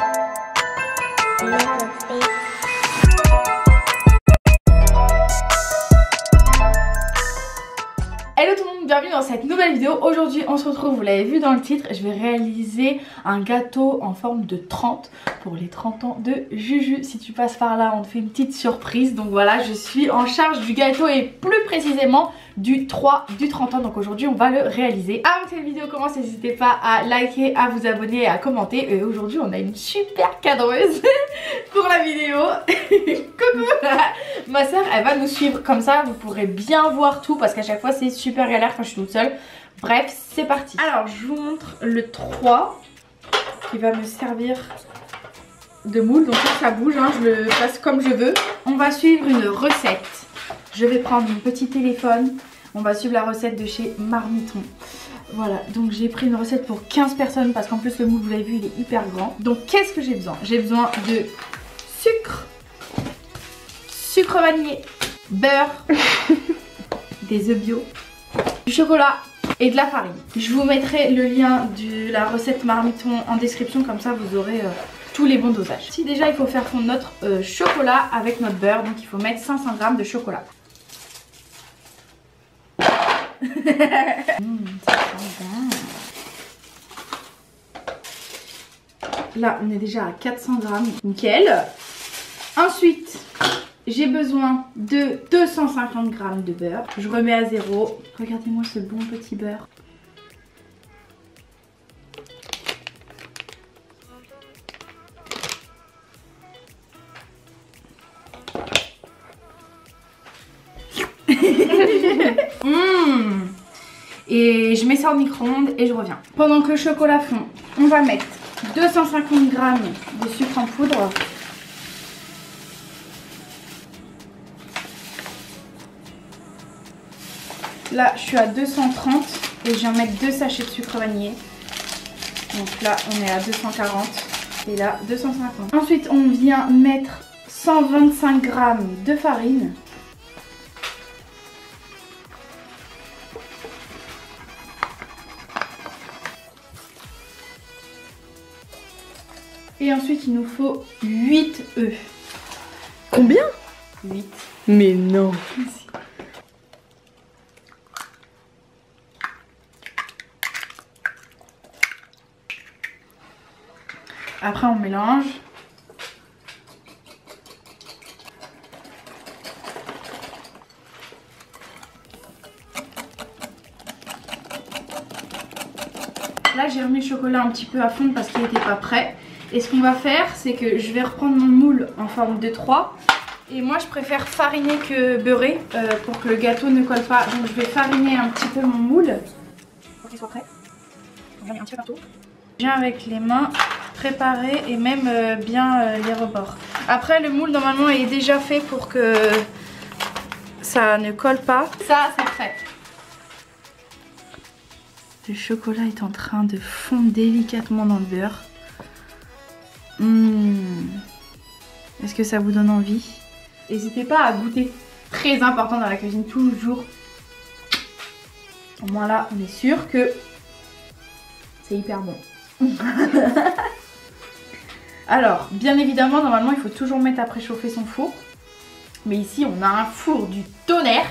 Hello tout le monde, bienvenue dans cette nouvelle vidéo. Aujourd'hui on se retrouve, vous l'avez vu dans le titre, je vais réaliser un gâteau en forme de 30 pour les 30 ans de Juju. Si tu passes par là, on te fait une petite surprise. Donc voilà, je suis en charge du gâteau et plus précisément du 30 ans. Donc aujourd'hui on va le réaliser. Avant que cette vidéo commence, n'hésitez pas à liker, à vous abonner et à commenter. Et aujourd'hui on a une super cadreuse pour la vidéo. Coucou. Ma soeur elle va nous suivre, comme ça vous pourrez bien voir tout, parce qu'à chaque fois c'est super galère quand je suis toute seule. Bref, c'est parti. Alors je vous montre le 3 qui va me servir de moule. Donc ça bouge, hein, je le passe comme je veux. On va suivre une recette. Je vais prendre mon petit téléphone. On va suivre la recette de chez Marmiton. Voilà, donc j'ai pris une recette pour 15 personnes parce qu'en plus le moule, vous l'avez vu, il est hyper grand. Donc qu'est-ce que j'ai besoin? J'ai besoin de sucre vanillé, beurre, des œufs bio, du chocolat et de la farine. Je vous mettrai le lien de la recette Marmiton en description, comme ça vous aurez tous les bons dosages. Si déjà il faut faire fondre notre chocolat avec notre beurre, donc il faut mettre 500 g de chocolat. Ça sent bien. Là on est déjà à 400 g, nickel. Ensuite j'ai besoin de 250 g de beurre. Je remets à 0. Regardez-moi ce bon petit beurre. Et je mets ça au micro-ondes et je reviens. Pendant que le chocolat fond, on va mettre 250 g de sucre en poudre. Là je suis à 230 et je viens mettre 2 sachets de sucre vanillé. Donc là on est à 240 et là 250. Ensuite on vient mettre 125 g de farine. Et ensuite il nous faut 8 œufs. Combien? 8. Mais non. Ici. Après on mélange. Là j'ai remis le chocolat un petit peu à fond parce qu'il n'était pas prêt. Et ce qu'on va faire, c'est que je vais reprendre mon moule en forme de 3. Et moi je préfère fariner que beurrer pour que le gâteau ne colle pas. Donc je vais fariner un petit peu mon moule pour qu'il soit prêt. J'en mets un petit peu partout. Je viens avec les mains préparer et même bien les rebords. Après le moule normalement est déjà fait pour que ça ne colle pas. Ça c'est prêt. Le chocolat est en train de fondre délicatement dans le beurre. Est-ce que ça vous donne envie? N'hésitez pas à goûter. Très important dans la cuisine, toujours. Au moins là, on est sûr que c'est hyper bon. Alors, bien évidemment, normalement, il faut toujours mettre à préchauffer son four. Mais ici, on a un four du tonnerre.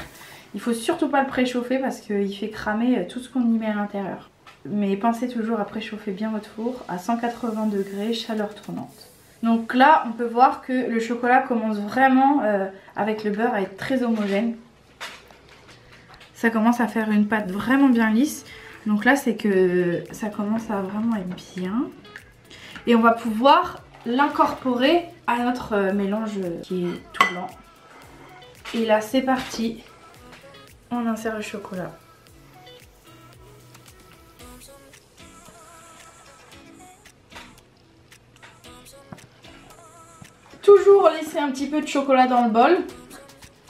Il faut surtout pas le préchauffer parce qu'il fait cramer tout ce qu'on y met à l'intérieur. Mais pensez toujours à préchauffer bien votre four à 180 degrés, chaleur tournante. Donc là, on peut voir que le chocolat commence vraiment, avec le beurre, à être très homogène. Ça commence à faire une pâte vraiment bien lisse. Donc là, c'est que ça commence à vraiment être bien. Et on va pouvoir l'incorporer à notre mélange qui est tout blanc. Et là, c'est parti. On insère le chocolat. Toujours laisser un petit peu de chocolat dans le bol.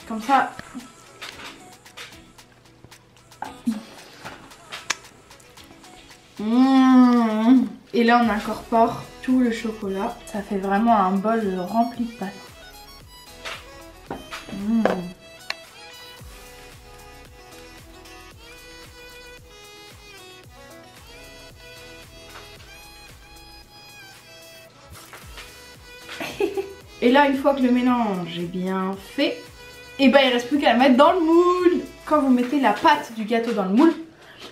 Comme ça. Et là on incorpore tout le chocolat. Ça fait vraiment un bol rempli de pâte. Et là, une fois que le mélange est bien fait, et ben il reste plus qu'à le mettre dans le moule. Quand vous mettez la pâte du gâteau dans le moule,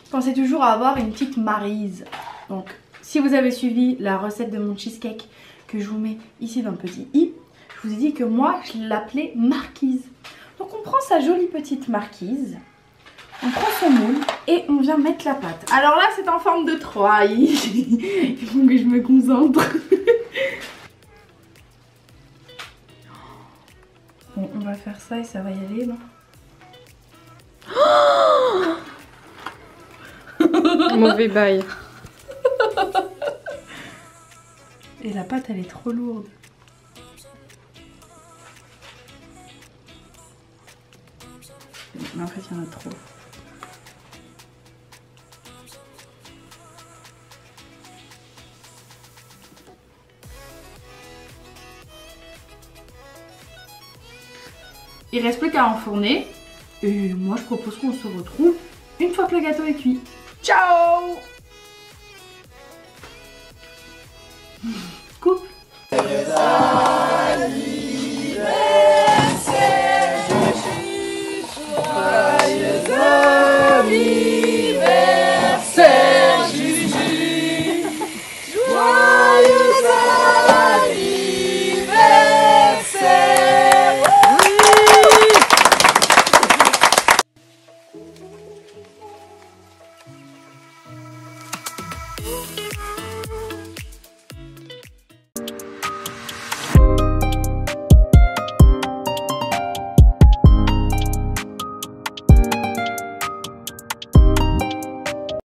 pensez toujours à avoir une petite maryse. Donc si vous avez suivi la recette de mon cheesecake que je vous mets ici dans le petit i, je vous ai dit que moi je l'appelais marquise. Donc on prend sa jolie petite marquise, on prend son moule et on vient mettre la pâte. Alors là c'est en forme de 3, il faut que je me concentre. Bon, on va faire ça et ça va y aller, non? Mauvais bail. Et la pâte elle est trop lourde. Mais en fait il y en a trop. Il reste plus qu'à enfourner. Et moi je propose qu'on se retrouve une fois que le gâteau est cuit. Ciao! Coupe! Ooh.